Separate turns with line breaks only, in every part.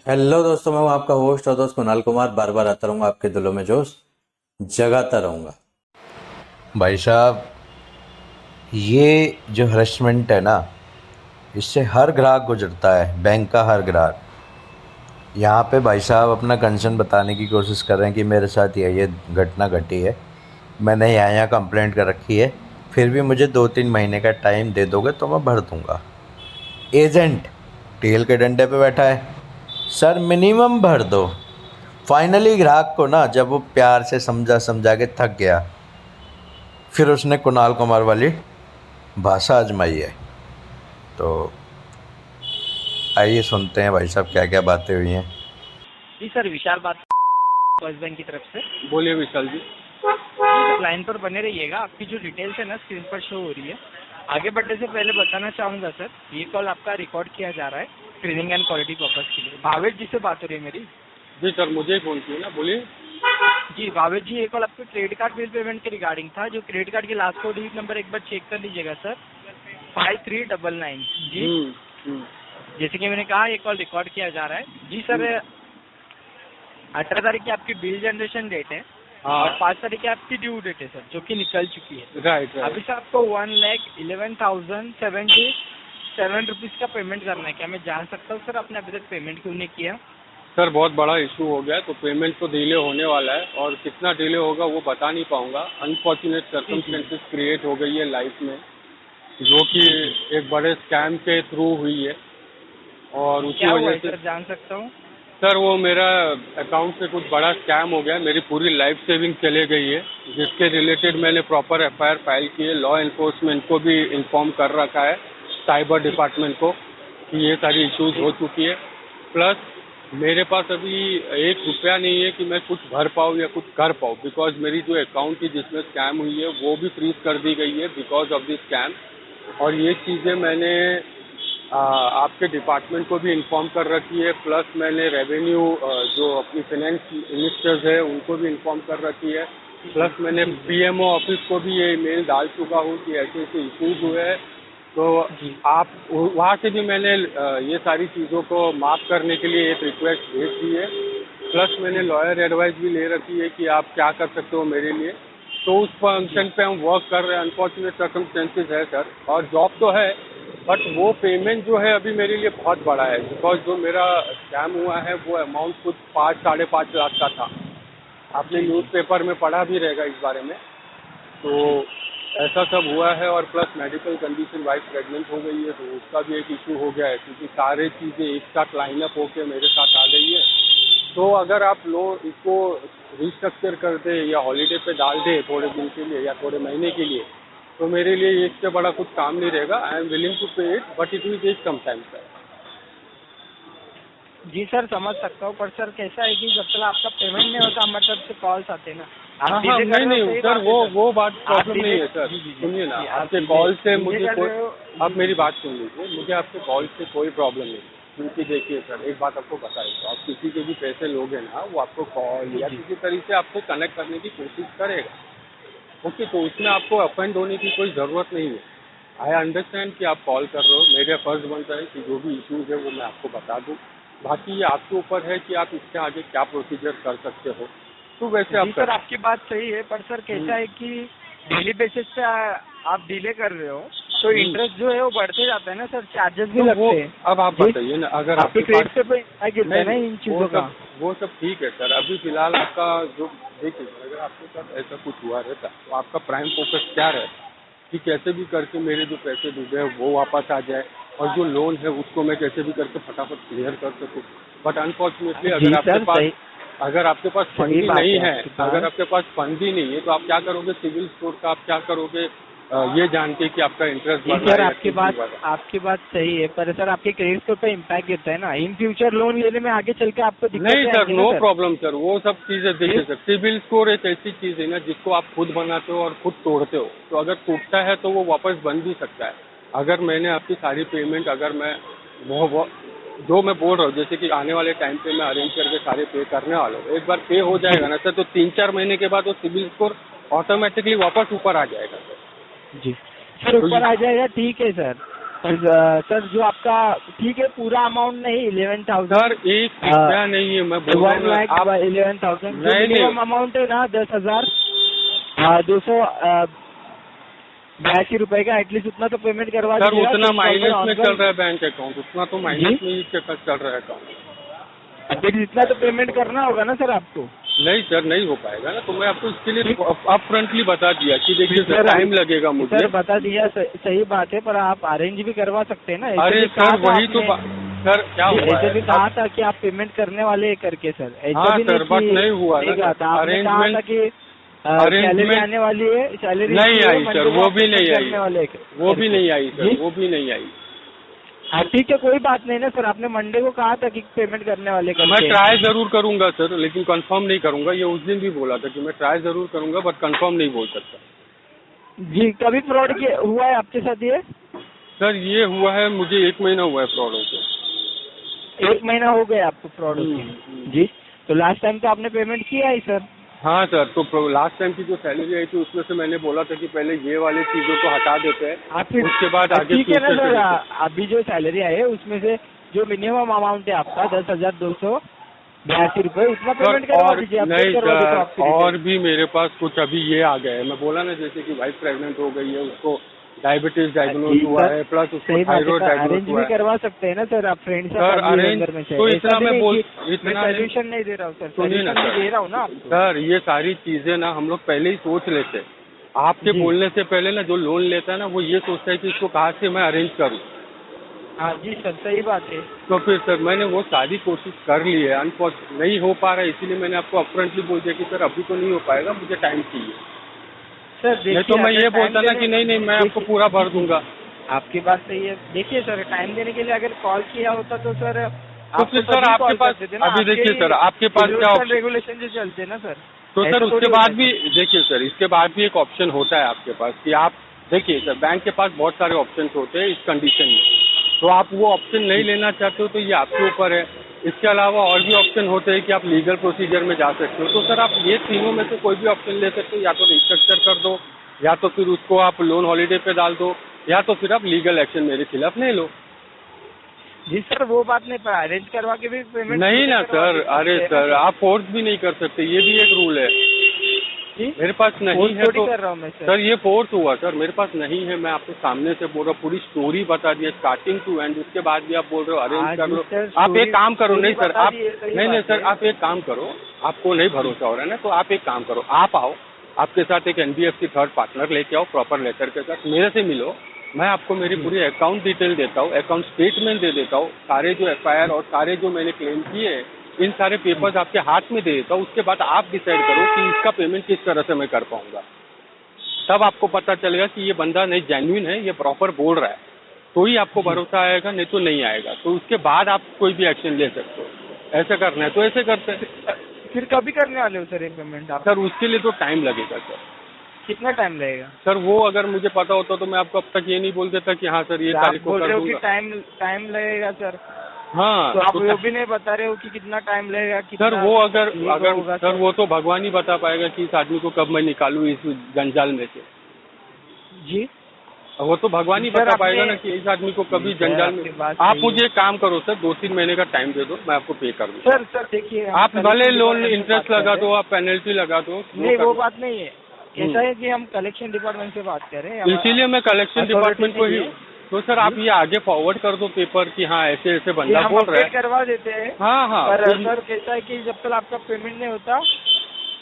Hello दोस्तों, मैं हूं आपका होस्ट और दोस्त कुणाल कुमार। बार बार आता रहूंगा, आपके दिलों में जोश जगाता रहूंगा।
भाई साहब, ये जो हरेसमेंट है ना, इससे हर ग्राहक गुजरता है। बैंक का हर ग्राहक यहाँ पे भाई साहब अपना कंसर्न बताने की कोशिश कर रहे हैं कि मेरे साथ ये घटना घटी है, मैंने यहाँ कंप्लेंट कर रखी है, फिर भी मुझे 2-3 महीने का टाइम दे दोगे तो मैं भर दूंगा। एजेंट टेल के डंडे पे बैठा है, सर मिनिमम भर दो। फाइनली ग्राहक को ना जब वो प्यार से समझा समझा के थक गया, फिर उसने कुणाल कुमार वाली भाषा आजमाई है। तो आइए सुनते हैं भाई साहब क्या क्या बातें हुई हैं।
जी सर, विशाल बात फर्स्ट बैंक की तरफ से।
बोलिए विशाल जी।
जी, लाइन पर बने रहिएगा। आपकी जो डिटेल्स है ना स्क्रीन पर शो हो रही है। आगे बढ़ने से पहले बताना चाहूँगा सर, ये कॉल आपका रिकॉर्ड किया जा रहा है ट्रेनिंग एंड क्वालिटी पर्पज के लिए। भावेश जी से बात हो रही है मेरी।
जी सर, मुझे ही फोन किया ना, बोलिए।
जी भावेश जी, ये कॉल आपके क्रेडिट कार्ड बिल पेमेंट के रिगार्डिंग था। जो क्रेडिट कार्ड के लास्ट 4 डिजिट नंबर एक बार चेक कर लीजिएगा सर। 5399 जी।
हम्म।
जैसे कि मैंने कहा, ये कॉल रिकॉर्ड किया जा रहा है। जी सर, 18 तारीख की आपकी बिल जनरेशन डेट है।
हाँ।
और 5 तारीख की आपकी ड्यू डेट है सर, जो कि निकल चुकी है।
राइट
अभी सर आपको 1,11,077 रुपीज़ का पेमेंट करना है। क्या मैं जान सकता हूँ सर, आपने अभी तक पेमेंट क्यों नहीं किया?
सर, बहुत बड़ा इशू हो गया है, तो पेमेंट तो डिले होने वाला है, और कितना डिले होगा वो बता नहीं पाऊंगा। अनफॉर्चुनेट
जी जी
सर्कमस्टेंसेस क्रिएट हो गई है लाइफ में, जो कि
जी जी।
एक बड़े स्कैम के थ्रू हुई है, और उसी
क्या हुआ
वजह
है
से।
सर, जान सकता हूँ?
सर, वो मेरा अकाउंट से कुछ बड़ा स्कैम हो गया है, मेरी पूरी लाइफ सेविंग चले गई है, जिसके रिलेटेड मैंने प्रॉपर एफआईआर फाइल की है, लॉ एनफोर्समेंट को भी इन्फॉर्म कर रखा है, साइबर डिपार्टमेंट को, कि ये सारी इश्यूज
जी
हो चुकी है। प्लस मेरे पास अभी 1 रुपया नहीं है कि मैं कुछ भर पाऊँ या कुछ कर पाऊँ, बिकॉज मेरी जो अकाउंट थी जिसमें स्कैम हुई है वो भी फ्रीज कर दी गई है बिकॉज ऑफ दिस स्कैम। और ये चीज़ें मैंने आपके डिपार्टमेंट को भी इन्फॉर्म कर रखी है, प्लस मैंने रेवेन्यू जो अपनी फाइनेंस मिनिस्टर्स है उनको भी इन्फॉर्म कर रखी है,
जी
प्लस मैंने
जी
पीएमओ ऑफिस को भी ये मेल डाल चुका हूँ कि ऐसे ऐसे इश्यूज हुए हैं। तो
जी
आप वहाँ से भी मैंने ये सारी चीज़ों को माफ़ करने के लिए एक रिक्वेस्ट भेज दी है, प्लस मैंने
जी
लॉयर एडवाइस भी ले रखी है कि आप क्या कर सकते हो मेरे लिए। तो उस
जी
फंक्शन पे हम वर्क कर रहे हैं। अनफॉर्चुनेट सर्कमस्टेंसेज है सर, और जॉब तो है, बट वो पेमेंट जो है अभी मेरे लिए बहुत बड़ा है, बिकॉज जो मेरा स्कैम हुआ है वो अमाउंट कुछ 5-5.5 लाख का था। आपने
जी जी
न्यूज़पेपर में पढ़ा भी रहेगा इस बारे में। तो
जी
ऐसा सब हुआ है, और plus medical condition wise pregnant हो गई है, तो उसका भी एक इशू हो गया है, क्योंकि सारी चीज़ें एक साथ लाइनअप होके मेरे साथ आ गई है। तो अगर आप लोग इसको रिस्ट्रक्चर कर दे या हॉलीडे पे डाल दे थोड़े दिन के लिए या थोड़े महीने के लिए, तो मेरे लिए इससे बड़ा कुछ काम नहीं रहेगा। I am willing to pay it, but it will take some time sir.
जी सर, समझ सकता हूँ। पर सर कैसा है कि जब तक आपका पेमेंट नहीं होता हमारी तरफ से कॉल्स आते हैं ना।
हाँ
आप
हाँ,
डिले कर
नहीं
रहे हो,
नहीं
सही
सर,
बात है सर।
वो बात
आप
प्रॉब्लम नहीं
डिले
है सर।
जी जी जी
सुनिए ना,
जी, आप
आपके
डिले
कॉल से
डिले
मुझे
कर
कोई,
रहे हो।
आप
जी
मेरी
जी
बात सुन लीजिए, मुझे आपके कॉल से कोई प्रॉब्लम नहीं है। क्योंकि देखिए सर, एक बात आपको बताइए, आप किसी के भी पैसे लोगे ना, वो आपको कॉल
जी
या
जी
किसी तरीके से आपसे कनेक्ट करने की कोशिश करेगा। ओके, तो उसमें आपको अफेंड होने की कोई ज़रूरत नहीं है। आई अंडरस्टैंड कि आप कॉल कर रहे हो, मेरा फ़र्ज़ बनता है कि जो भी इश्यूज़ है वो मैं आपको बता दूँ। बाकी ये आपके ऊपर है कि आप इसके आगे क्या प्रोसीजर कर सकते हो, तो वैसे
जी
आप
सर,
कर।
आपकी बात सही है। पर सर कैसा है कि डेली बेसिस पे आप डिले कर रहे हो तो
हम्म।
इंटरेस्ट जो है वो बढ़ते जाता है ना सर, चार्जेस भी
तो वो,
लगते हैं।
अब आप
जी,
बताइए ना, अगर
आपके
आपके
क्रेडिट
पास।
पे इम्पैक्ट गिरता है
नहीं
ना
नहीं,
इन चीज़ों का।
वो सब ठीक है सर। अभी फ़िलहाल आपका जो, देखिए अगर आपके साथ ऐसा कुछ हुआ रहता तो आपका प्राइम फोकस क्या रहता कि कैसे भी करके मेरे जो पैसे डूबे हैं वो वापस आ जाए, और जो लोन है उसको मैं कैसे भी करके फटाफट क्लियर कर सकूँ। बट अनफॉर्चुनेटली
जी सर, सही
अगर आपके पास फंड
सही
ही
बात
नहीं
है
है,
आपकी
अगर
बात।
आपके पास फंड ही नहीं है, तो आप क्या करोगे सिविल स्कोर का, आप क्या करोगे ये जान के कि आपका इंटरेस्ट
जी
बढ़ रहा
सर,
है या ठीक नहीं बढ़ रहा है।
आपकी बात सही है। पर सर आपके क्रेडिट स्कोर पे इम्पैक्ट गिरता है ना, इन फ्यूचर लोन लेने में आगे चल के आपको
नहीं
दिक्कतें
सर,
आएंगी ना
नो
सर।
प्रॉब्लम सर, वो सब चीज़ें
जी
देखिए सर, सिविल स्कोर एक ऐसी चीज़ है ना जिसको आप खुद बनाते हो और खुद तोड़ते हो। तो अगर टूटता है तो वो वापस बन भी सकता है। अगर मैंने आपकी सारी पेमेंट, अगर मैं वो जो मैं बोल रहा हूँ, जैसे कि आने वाले टाइम पे मैं अरेंज करके सारे पे करने वाला हूँ, एक बार पे हो
जी
जाएगा ना सर, तो 3-4 महीने के बाद वो सिविल स्कोर ऑटोमेटिकली वापस ऊपर आ जाएगा सर।
जी सर,
तो
ऊपर आ जाएगा, ठीक है सर। सर जो आपका ठीक है पूरा अमाउंट नहीं 11,000
सर एक रुपया नहीं है, मैं बोल रहा हूँ ना, आप
11,000 जो
नहीं,
मिनिमम अमाउंट है ना 10,282 रुपए का, एटलीस्ट उतना तो पेमेंट करवा
सर
दीजिएगा।
उतना
तो
माइनस
कल
में
ऑन
चल रहा है बैंक अकाउंट, उतना तो माइनस
जी?
में ही चल रहा है अकाउंट।
इतना तो पेमेंट करना होगा ना सर आपको।
नहीं सर, नहीं हो पाएगा ना, तो मैं आपको इसके लिए अप फ्रंटली बता दिया कि देखिए सर
सर,
टाइम लगेगा मुझे।
सर बता दिया, सही बात है, पर आप अरेंज भी करवा सकते हैं ना। ऐसे
अरे
भी कहा
सर
था
वही तो
आपने।
सर क्या हुआ
ऐसे भी
है
कहा था कि आप पेमेंट करने वाले हैं करके सर। ऐसा
हाँ
भी
सर, बट
कि
नहीं हुआ ना
कहा
सर।
था, आपने कहा था कि सैलरी
अरेंजमेंट
आने वाली है, सैलरी
नहीं आई सर, वो भी नहीं आई,
वाले
वो भी नहीं आई
जी?
सर, वो भी नहीं आई।
हाँ ठीक है, कोई बात नहीं ना सर, आपने मंडे को कहा था कि पेमेंट करने वाले
मैं
करके।
ट्राई जरूर करूंगा सर, लेकिन कंफर्म नहीं करूंगा। ये उस दिन भी बोला था कि मैं ट्राई जरूर करूंगा, बट कंफर्म नहीं बोल सकता।
जी, कभी फ्रॉड हुआ है आपके साथ ये?
सर ये हुआ है, मुझे 1 महीना हुआ है फ्रॉड होकर।
1 महीना हो गया आपको फ्रॉड होके? जी, तो लास्ट टाइम तो आपने पेमेंट किया है सर।
हाँ सर, तो लास्ट टाइम की जो सैलरी आई थी उसमें से मैंने बोला था कि पहले ये वाली चीजों को हटा देते हैं,
आप फिर
उसके बाद आगे
ठीक है ना
फ्यूचर
सर,
के।
अभी जो सैलरी आई है उसमें से जो मिनिमम अमाउंट है आपका 10,282 रुपए, उतना
सर
पेमेंट करवा
और
दीजिए।
नहीं सर, और भी मेरे पास कुछ अभी ये आ गया है। मैं बोला ना, जैसे कि वाइफ प्रेग्नेंट हो गई है, उसको डायबिटीज डायग्नोज हुआ है, प्लस उसको
सही बात है,
थायराइड डायग्नोज
अरेंज
हुआ
भी
है।
करवा सकते हैं ना सर आप, फ्रेंड
सर अरेंज तो इतना मैं बोल,
इतना
इतना
सोल्यूशन नहीं दे रहा हूँ सर,
सुनिए ना
सोल्यूशन
सर,
दे रहा हूँ ना आपको।
सर ये सारी चीजें ना हम लोग पहले ही सोच लेते हैं। आपके
जी।
बोलने से पहले ना जो लोन लेता है ना, वो ये सोचता है कि इसको कहाँ से मैं अरेंज करूँ।
हाँ जी सर, सही बात है।
तो फिर सर मैंने वो सारी कोशिश कर ली है, अनफॉर्चुनेट नहीं हो पा रहा है, इसीलिए मैंने आपको अपफ्रंटली बोल दिया कि सर अभी तो नहीं हो पाएगा, मुझे टाइम चाहिए।
सर
नहीं
देखिए,
तो मैं
अगर
ये
टाइम
बोलता ना
देने-
कि नहीं मैं आपको
देखिए-
पूरा भर दूंगा।
आपकी बात सही है। देखिए सर, टाइम देने के लिए अगर कॉल किया होता तो सर
तो फिर सर आपके पास अभी देखिए सर, आपके पास क्या ऑप्शन,
रेगुलेशन जो चलते हैं ना सर।
तो
ऐसा
सर उसके
थोड़ी
बाद
होता
भी
है।
देखिए सर, इसके बाद भी एक ऑप्शन होता है आपके पास कि आप देखिए सर, बैंक के पास बहुत सारे ऑप्शन होते हैं इस कंडीशन में, तो आप वो ऑप्शन नहीं लेना चाहते हो तो ये आपके ऊपर है। इसके अलावा और भी ऑप्शन होते हैं कि आप लीगल प्रोसीजर में जा सकते हो। तो सर आप ये तीनों में से कोई भी ऑप्शन ले सकते हो, या तो रिस्ट्रक्चर कर दो, या तो फिर उसको आप लोन हॉलीडे पे डाल दो, या तो फिर आप लीगल एक्शन मेरे खिलाफ ले लो।
जी सर, वो बात नहीं, पर अरेंज करवा के भी पेमेंट
नहीं ना सर, अरे सर आप फोर्स भी नहीं कर सकते, ये भी एक रूल है। मेरे पास नहीं है तो
कर रहा हूँ मैं
सर ये फोर्स हुआ सर, मेरे पास नहीं है। मैं आपको सामने से बोल रहा हूँ, पूरी स्टोरी बता दी स्टार्टिंग टू एंड, उसके बाद भी आप बोल रहे हो अरेंज कर लो। आप एक काम करो, नहीं सर आप नहीं सर, आप एक काम करो, आपको नहीं भरोसा हो रहा है ना, तो आप एक काम करो, आप आओ, आपके साथ एक NBFC थर्ड पार्टनर लेके आओ, प्रॉपर लेटर के साथ मेरे से मिलो, मैं आपको मेरी पूरी अकाउंट डिटेल देता हूँ, अकाउंट स्टेटमेंट दे देता हूँ, सारे जो FIR और सारे जो मैंने क्लेम किए हैं इन सारे पेपर्स आपके हाथ में दे देता हूँ। उसके बाद आप डिसाइड करो कि इसका पेमेंट किस तरह से मैं कर पाऊंगा। तब आपको पता चलेगा कि ये बंदा नहीं जेन्युइन है, ये प्रॉपर बोल रहा है, तो ही आपको भरोसा आएगा, नहीं तो नहीं आएगा। तो उसके बाद आप कोई भी एक्शन ले सकते हो। ऐसा करना है तो ऐसे करते हैं।
फिर कभी करने वाले हो सर ये पेमेंट आप?
सर उसके लिए तो टाइम लगेगा सर।
कितना टाइम लगेगा
सर वो अगर मुझे पता होता तो मैं आपको अब तक ये नहीं बोल देता कि हाँ सर ये
आप
तारीख को
बोल
कर
रहे हो कि
दूंगा।
टाइम लगेगा सर,
हाँ
तो आप
तो
वो भी नहीं बता रहे हो कि कितना टाइम लगेगा?
सर वो अगर
होगा
सर वो तो भगवान ही बता पाएगा कि इस आदमी को कब मैं निकालूं इस जंजाल में से।
जी
वो तो भगवान ही
सर,
बता पाएगा
आपने-
ना कि इस आदमी को कभी
सर,
जंजाल
आपकी
में।
बात
आप
सही
मुझे
है।
एक काम करो सर, 2-3 महीने का टाइम दे दो, मैं आपको पे कर दूँ।
सर देखिए, हम
आप भले
collection
लोन
department से
इंटरेस्ट
बात
लगा
कर
दो,
रहे
आप पेनल्टी लगा दो,
हैं। नहीं वो बात नहीं है, ऐसा है कि हम कलेक्शन डिपार्टमेंट से बात कर रहे हैं।
इसीलिए मैं कलेक्शन
authority
डिपार्टमेंट को ही।
नहीं है।
तो सर आप ये आगे फॉरवर्ड कर दो पेपर कि हाँ ऐसे ऐसे
ये
बंदा
हम
बोल रहा
अपडेट
है।
करवा देते हैं।
हाँ हाँ
पर
तो
सर कैसा है कि जब तक आपका पेमेंट नहीं होता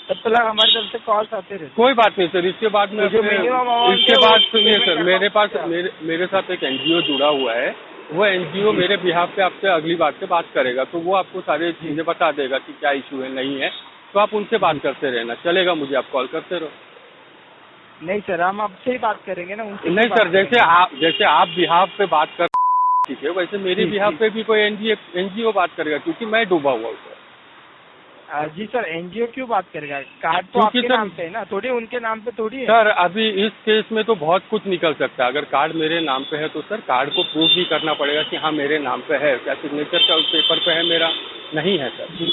तब तक हमारी तरफ से कॉल्स आते रहते हैं।
कोई बात नहीं सर, इसके बाद में
तो जो minimum amount
इसके
है,
बाद
वो
सुनिए
payment
सर,
करना
मेरे पास
पड़ता है।
मेरे साथ एक NGO जुड़ा हुआ है, वो NGO मेरे बिहाफ पे आपसे अगली बार से बात करेगा, तो वो आपको सारी चीजें बता देगा कि क्या इशू है नहीं है, तो आप उनसे बात करते रहना, चलेगा, मुझे आप कॉल करते रहो।
नहीं सर, हम आपसे ही बात करेंगे ना, उनसे
नहीं
बात
सर,
करेंगे।
जैसे आप बिहाफ पे बात कर ठीक है, वैसे मेरे
जी,
बिहाफ
जी।
पे भी कोई NGO बात करेगा, क्योंकि मैं डूबा हुआ हूँ सर।
जी सर, NGO क्यों बात करेगा? कार्ड तो
क्योंकि
आपके
सर-
नाम पे है ना, थोड़ी उनके नाम पे थोड़ी है।
सर अभी इस केस में तो बहुत कुछ निकल सकता है। अगर कार्ड मेरे नाम पे है तो सर कार्ड को प्रूफ भी करना पड़ेगा कि हाँ मेरे नाम पे है, क्या सिग्नेचर का उस पेपर पे है, मेरा नहीं है सर।
जी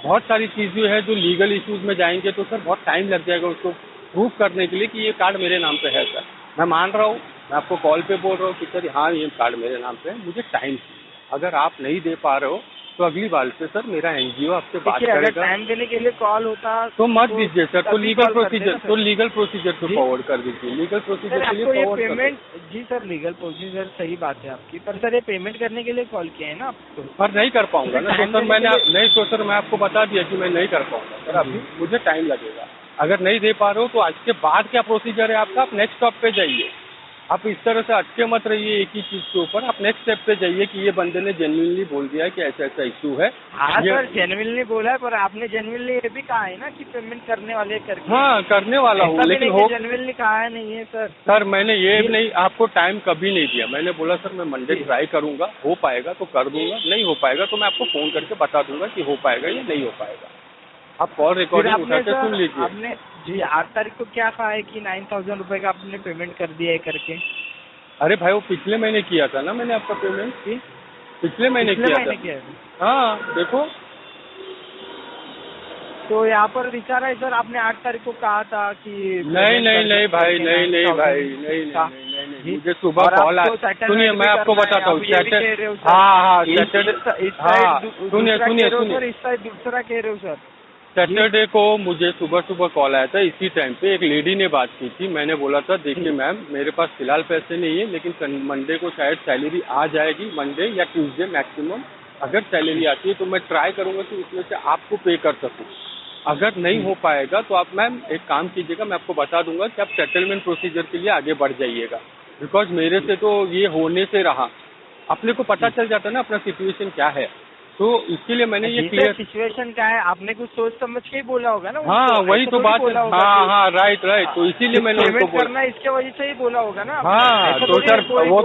बहुत सारी चीज़ें हैं जो लीगल इश्यूज में जाएंगे तो सर बहुत टाइम लग जाएगा उसको प्रूफ करने के लिए कि ये कार्ड मेरे नाम पे है सर। मैं मान रहा हूँ, मैं आपको कॉल पे बोल रहा हूँ कि सर हाँ ये कार्ड मेरे नाम पे है, मुझे टाइम चाहिए। अगर आप नहीं दे पा रहे हो तो अगली बार से सर मेरा एनजीओ आपसे बात
देखिए, अगर
करेगा।
टाइम देने के लिए कॉल होता
तो मत दीजिए सर, तो
तभी
लीगल
call करते
प्रोसीजर
ना सर।
तो लीगल प्रोसीजर को
जी?
फॉरवर्ड कर दीजिए, लीगल
सर
प्रोसीजर के लिए
आपको ये
फॉरवर्ड कर
पेमेंट,
दीजिए।
जी सर लीगल प्रोसीजर सही बात है आपकी, पर सर ये पेमेंट करने के लिए कॉल किया है ना आपको।
पर नहीं कर पाऊंगा ना, तो
टाइम
सर
देने
मैंने
के लिए-
नहीं तो सर मैं आपको बता दिया कि मैं नहीं कर पाऊंगा सर, अभी मुझे टाइम लगेगा। अगर नहीं दे पा रहे हो तो आज के बाद क्या प्रोसीजर है आपका, आप नेक्स्ट स्टॉप पे जाइए। आप इस तरह से अटके मत रहिए एक ही चीज़ के ऊपर, आप नेक्स्ट स्टेप पे जाइए कि ये बंदे ने जेन्युइनली बोल दिया है कि ऐसा ऐसा इशू है।
हाँ
ये-
सर जेन्युइनली बोला है, पर आपने जेन्युइनली ये भी कहा है ना कि पेमेंट करने वाले करके।
हाँ करने वाला हूँ, लेकिन हो
जेन्युइनली कहा है नहीं है सर।
सर मैंने ये नहीं आपको टाइम कभी नहीं दिया। मैंने बोला सर मैं मंडे ट्राई करूंगा, हो पाएगा तो कर दूंगा, नहीं हो पाएगा तो मैं आपको फ़ोन करके बता दूंगा कि हो पाएगा या नहीं हो पाएगा। आप कॉल
फिर
रिकॉर्डिंग
आपने
उठा के सुन
सर
लीजिए।
आपने जी 8 तारीख को क्या कहा है कि 9,000 रुपए का आपने पेमेंट कर दिया है करके।
अरे भाई वो पिछले महीने किया था ना मैंने आपका पेमेंट,
जी?
पिछले महीने
पिछले
किया
महीने
था।
किया है।
हाँ देखो,
तो यहाँ पर दिखा रहा है सर आपने 8 तारीख को कहा था कि
नहीं नहीं नहीं भाई, नहीं नहीं भाई, नहीं नहीं नहीं, मुझे सुबह कॉल आया। सुनिए मैं आपको बताता हूँ, सैटरडे, हाँ हाँ सैटरडे, हाँ सुनिए सुनिए सुनिए,
इस साइड दूसरा कह रहे हो सर।
सैटरडे को मुझे सुबह सुबह कॉल आया था। इसी टाइम पे एक लेडी ने बात की थी। मैंने बोला था देखिए मैम मेरे पास फिलहाल पैसे नहीं है, लेकिन मंडे को शायद सैलरी आ जाएगी, मंडे या ट्यूसडे मैक्सिमम। अगर सैलरी आती है तो मैं ट्राई करूंगा कि उसमें से आपको पे कर सकूं। अगर नहीं हो पाएगा तो आप मैम एक काम कीजिएगा, मैं आपको बता दूंगा कि आप सेटलमेंट प्रोसीजर के लिए आगे बढ़ जाइएगा। बिकॉज मेरे से तो ये होने से रहा, अपने को पता चल जाता है ना अपना सिचुएशन क्या है, तो इसके लिए मैंने ये क्लियर।
सिचुएशन क्या है आपने कुछ सोच समझ के ही बोला होगा ना।
हाँ वही तो बात है, हाँ हाँ राइट राइट, तो इसीलिए मैंने उनको बोला
करना इसके वजह से ही बोला होगा ना।
हाँ तो सर वो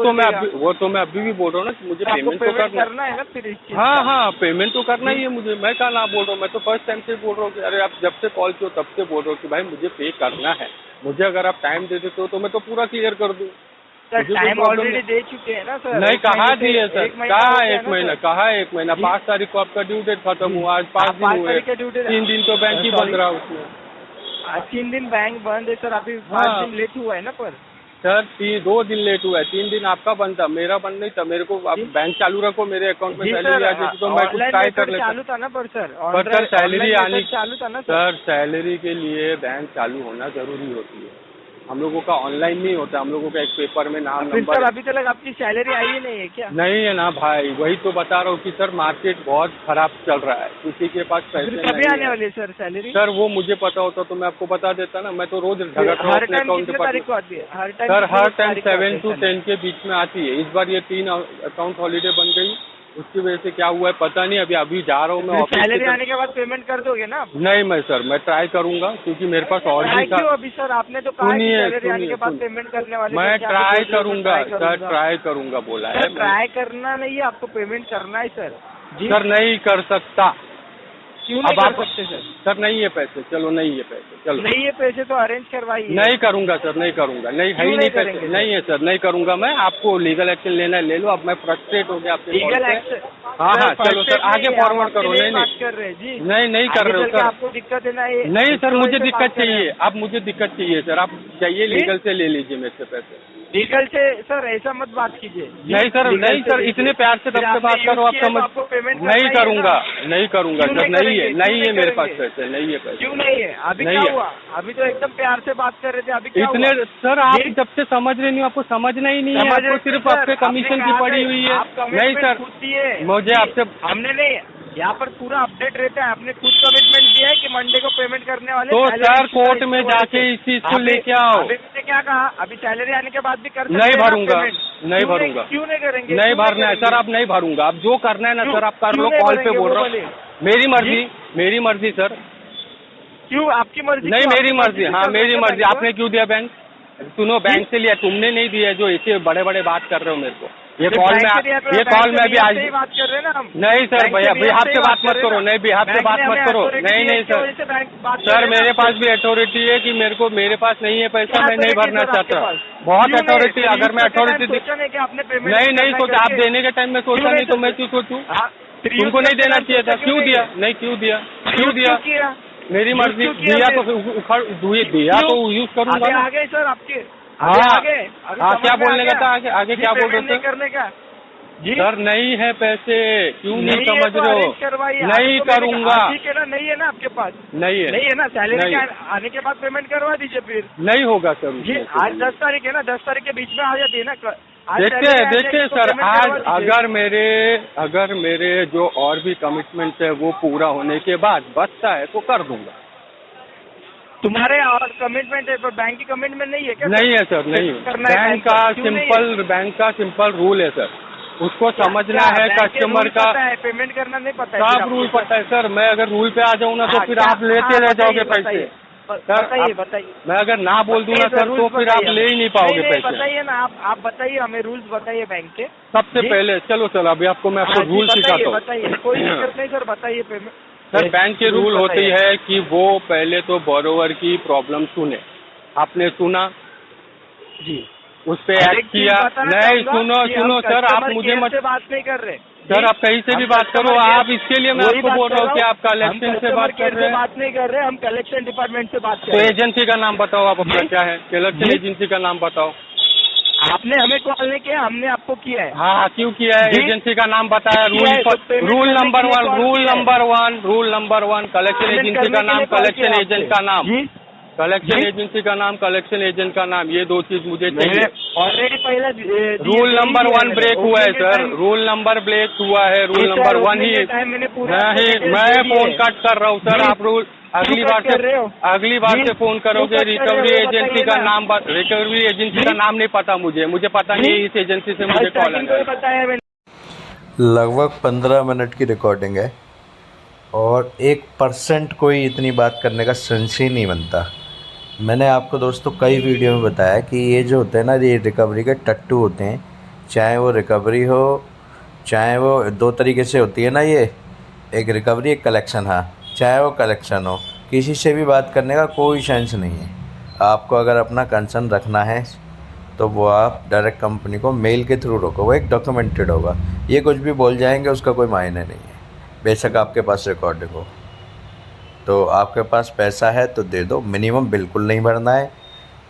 तो मैं अभी भी बोल रहा हूँ ना कि मुझे पेमेंट तो
करना है ना फिर।
हाँ हाँ पेमेंट तो करना ही है मुझे। मैं क्या ना बोल रहा हूँ, मैं तो फर्स्ट टाइम से बोल रहा हूँ कि अरे आप जब से कॉल किया तब से बोल रहा हूँ कि भाई मुझे पे करना है। मुझे अगर आप टाइम दे देते हो तो मैं तो पूरा क्लियर कर दूँ।
सर टाइम ऑलरेडी दे चुके हैं ना सर।
नहीं कहा दिए सर, कहा एक महीना, कहा एक महीना। 5 तारीख को आपका ड्यू डेट खत्म हुआ, आज 5 दिन हुए, 3 दिन तो बैंक ही बंद रहा उसमें।
3 दिन बैंक बंद है सर, अभी 5 दिन लेट हुआ है ना। पर
सर 2 दिन लेट हुआ है, 3 दिन आपका बंद था, मेरा बंद नहीं था। मेरे को आप बैंक चालू रखो, मेरे अकाउंट में सैलरी आ जाती तो मैं कुछ ट्राई कर लेता।
चालू था ना पर
सर सैलरी आनी
चालू था ना
सर, सैलरी के लिए बैंक चालू होना जरूरी होती है। हम लोगों का ऑनलाइन नहीं होता, हम लोगों का एक पेपर में नाम नंबर।
सर अभी तक आपकी सैलरी आई ही नहीं है क्या?
नहीं है ना भाई, वही तो बता रहा हूँ कि सर मार्केट बहुत खराब चल रहा है, किसी के पास पैसे नहीं है।
कभी आने वाली है सर सैलरी?
सर वो मुझे पता होता तो मैं आपको बता देता ना, मैं तो रोज झगड़ रहा हूँ अपने अकाउंट
पर।
सर हर टाइम 7 to 10 के बीच में आती है। इस बार ये 3 अकाउंट हॉलीडे बन गई, उसकी वजह से क्या हुआ है पता नहीं। अभी जा रहा हूँ मैं ऑफिस।
सैलरी आने के बाद पेमेंट कर दोगे ना?
नहीं मैं सर मैं ट्राई करूंगा, क्योंकि मेरे पास और भी था।
अभी सर आपने तो कहा सैलरी आने के बाद पेमेंट करने वाले।
मैं ट्राई करूंगा सर, ट्राई करूंगा बोला है।
ट्राई करना नहीं है, आपको पेमेंट करना है सर।
सर नहीं कर सकता।
क्यों नहीं कर सकते सर?
सर नहीं है पैसे, चलो नहीं है पैसे, चलो
नहीं है पैसे तो अरेंज करवाइए।
नहीं करूंगा सर, नहीं करूंगा, नहीं है ही नहीं पैसे, नहीं है सर, नहीं करूंगा मैं। आपको लीगल एक्शन लेना है ले लो, अब मैं फ्रस्ट्रेट हो गया आपके
लीगल एक्शन।
हाँ हाँ चलो सर आगे फॉरवर्ड करो। नहीं नहीं
कर रहे जी,
नहीं कर रहे हो सर।
आपको दिक्कत है ना?
नहीं सर मुझे दिक्कत चाहिए, अब मुझे दिक्कत चाहिए सर। आप जाइए लीगल से ले लीजिए मेरे से पैसे।
लीगल से सर ऐसा मत बात कीजिए।
नहीं सर, नहीं सर, इतने प्यार से तब से बात करो आप समझ। नहीं करूंगा, नहीं करूंगा सर, नहीं है मेरे पास पैसे, नहीं है पैसे।
क्यों नहीं है? अभी क्या हुआ? अभी तो एकदम प्यार से बात कर रहे थे, अभी क्या
इतने
हुआ?
सर आप जब से समझ रहे नहीं, आपको समझना ही नहीं है, आपको सिर्फ आपके कमीशन की पड़ी हुई है। नहीं सर मुझे आपसे,
हमने नहीं, यहाँ पर पूरा अपडेट रहता है। आपने खुद कमिटमेंट दिया है कि मंडे को पेमेंट करने वाले।
तो सर कोर्ट में जाके इस चीज को लेके आओ।
अभी मैंने क्या कहा, अभी सैलरी आने के बाद भी कर
नहीं भरूंगा, नहीं भरूंगा।
क्यों नहीं करेंगे?
नहीं भरना है सर, आप नहीं भरूंगा। आप जो करना है ना सर आप कर लो, कॉल पे बोल रहा हूँ। मेरी मर्जी, मेरी मर्जी सर।
क्यों आपकी मर्जी?
नहीं मेरी मर्जी, हाँ मेरी मर्जी। आपने क्यों दिया बैंक? सुनो बैंक से लिया, तुमने नहीं दिया। जो ऐसे बड़े बड़े बात कर रहे हो मेरे को, ये कॉल में भी आज
बात कर रहे हैं ना हम।
नहीं सर भैया बिहाफ से बात मत करो, नहीं बिहाफ से बात मत करो। नहीं सर, सर मेरे पास भी अथॉरिटी है कि मेरे पास नहीं है पैसा, मैं नहीं भरना चाहता। बहुत अथॉरिटी, अगर मैं अथॉरिटी नहीं सोचा, आप देने के टाइम में सोचा नहीं तो मैं क्यों सोचूं? तुमको नहीं देना चाहिए था, क्यों दिया? नहीं क्यों दिया? मेरी मर्जी, दिया तो यूज करूंगा।
आ गए सर आपके अभी
हाँ
आगे अभी
हाँ,
समझ
क्या
में आ
बोलने का
गया?
था? आगे
जी,
क्या बोल रहे
पेमेंट नहीं
थे?
करने का जी
सर नहीं है पैसे, क्यों नहीं
है
समझ
तो
रहे हो?
अरेंज करवाइए।
नहीं
अभी तो मैंने
करूंगा,
कहा, ठीक है ना, नहीं है ना आपके पास?
नहीं है,
नहीं है ना, सैलरी
नहीं,
के आने के बाद पेमेंट करवा दीजिए फिर।
नहीं होगा सर
जी
उसमें से।
आज 10 तारीख है ना, 10 तारीख के बीच में आ जाती है ना। आज
देखते
salary
हैं
आ
देखते
जाएगी
हैं
तो
सर,
payment
आज
करवा दीजिए।
अगर मेरे जो और भी कमिटमेंट है वो पूरा होने के बाद बचता है तो कर दूंगा।
तुम्हारे और कमिटमेंट है पर बैंक की कमिटमेंट नहीं है क्या?
नहीं है सर, नहीं है।
करना है
बैंक
time
का
पर। क्यों नहीं है?
सिंपल रूल है सर, उसको समझना
क्या
है
बैंक के
कस्टमर
रूल
का।
पता है, पेमेंट करना नहीं पता है?
सब रूल पता है सर, मैं अगर रूल पे आ जाऊँ ना तो
हाँ,
फिर
क्या?
आप लेते
हाँ,
रह जाओगे
बताइए,
पैसे। सर
बताइए
आप-
बताइए।
मैं अगर ना बोल दूँ ना
बताइए
सर तो
rules
फिर आप
बताइए
ले ही
हमें।
नहीं पाओगे
नहीं,
पैसे।
बताइए ना, आप बताइए हमें रूल्स बताइए बैंक के।
सबसे
जी?
पहले चलो अभी आपको मैं आपको
हाँ जी,
रूल
बताइए
सिखाता हूँ।
बताइए, कोई दिक्कत नहीं सर, बताइए पेमेंट।
सर बैंक के रूल होती
बताइए।
है कि वो पहले तो बोरोवर की प्रॉब्लम सुने, आपने सुना,
जी
उस पे
और एक
एक्ट
चीज
किया।
बताना
नहीं
चाहूंगा कि हम
सुनो सर, आप
customer
मुझे
care
मत,
से बात नहीं कर रहे।
सर
जी?
आप कहीं से भी
हम
बात करो,
customer care-
आप इसके लिए मैं
वही
आपको
बात
बोल रहा हूँ
कर
कि
रहा
आप
हूँ।
कलेक्शन
हम
से
customer
बात कर
care
रहे
से
हैं।
बात नहीं कर रहे, हम कलेक्शन डिपार्टमेंट से बात कर
तो
रहे हैं।
एजेंसी का नाम बताओ, आप अपना
जी?
क्या है? कलेक्शन
जी?
एजेंसी का नाम बताओ।
आपने हमें कॉल नहीं किया, हमने आपको किया है।
हाँ क्यों किया है?
जी?
एजेंसी का नाम बताया,
किया है, तो payment
रूल
करने
नंबर
के लिए
वन,
call
रूल
किया है।
Number one, collection
payment
agency
करने
का
के
नाम,
लिए call
कलेक्शन
किया
एजेंट
आपसे।
का नाम,
जी?
कलेक्शन
जी?
एजेंसी का नाम, कलेक्शन एजेंट का नाम, ये दो चीज मुझे चाहिए।
ऑलरेडी पहले
रूल नंबर 1 ब्रेक हुआ है सर, रूल नंबर ब्रेक हुआ है, रूल नंबर 1 ही।
मैंने पूरे
नहीं, मैं फोन कट कर रहा हूँ सर,
जी?
आप रूल अगली
क्यों
बार
कट कर रहे हो?
से अगली बार
जी?
से फोन करोगे।
क्यों कट कर रहे
रिकवरी
हो? वो
एजेंसी
बताइए
का
ना।
नाम, रिकवरी एजेंसी का
जी?
नाम नहीं पता मुझे पता
जी?
नहीं है इस एजेंसी से मुझे कॉल
स्टार्टिंग को
आया।
ही बताया मैंने।
लगभग 15 मिनट की रिकॉर्डिंग है और 1% कोई इतनी बात करने का सेंस ही नहीं बनता। मैंने आपको दोस्तों कई वीडियो में बताया कि ये जो होते हैं ना, ये रिकवरी के टट्टू होते हैं। चाहे वो रिकवरी हो, चाहे वो दो तरीके से होती है ना, ये एक रिकवरी एक कलेक्शन। हाँ, चाहे वो कलेक्शन हो, किसी से भी बात करने का कोई सेंस नहीं है। आपको अगर अपना कंसर्न रखना है तो वो आप डायरेक्ट कंपनी को मेल के थ्रू रखो, वो एक डॉक्यूमेंटेड होगा। ये कुछ भी बोल जाएंगे उसका कोई मायने नहीं है, बेशक आपके पास रिकॉर्डिंग हो। तो आपके पास पैसा है तो दे दो, मिनिमम बिल्कुल नहीं भरना है।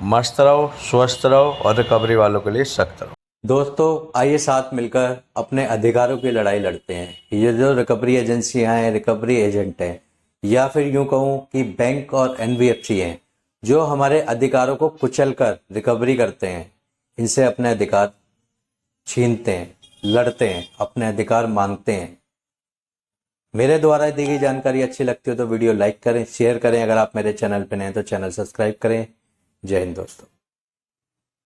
मस्त रहो, स्वस्थ रहो और रिकवरी वालों के लिए सख्त रहो।
दोस्तों आइए साथ मिलकर अपने अधिकारों की लड़ाई लड़ते हैं। ये जो रिकवरी एजेंसियां हैं, रिकवरी एजेंट हैं, या फिर यूं कहूं कि बैंक और एनबीएफसी हैं, जो हमारे अधिकारों को कुचल कर रिकवरी करते हैं, इनसे अपने अधिकार छीनते हैं, लड़ते हैं, अपने अधिकार मांगते हैं। मेरे द्वारा दी गई जानकारी अच्छी लगती हो तो वीडियो लाइक करें, शेयर करें। अगर आप मेरे चैनल पर नए हैं तो चैनल सब्सक्राइब करें। जय हिंद दोस्तों।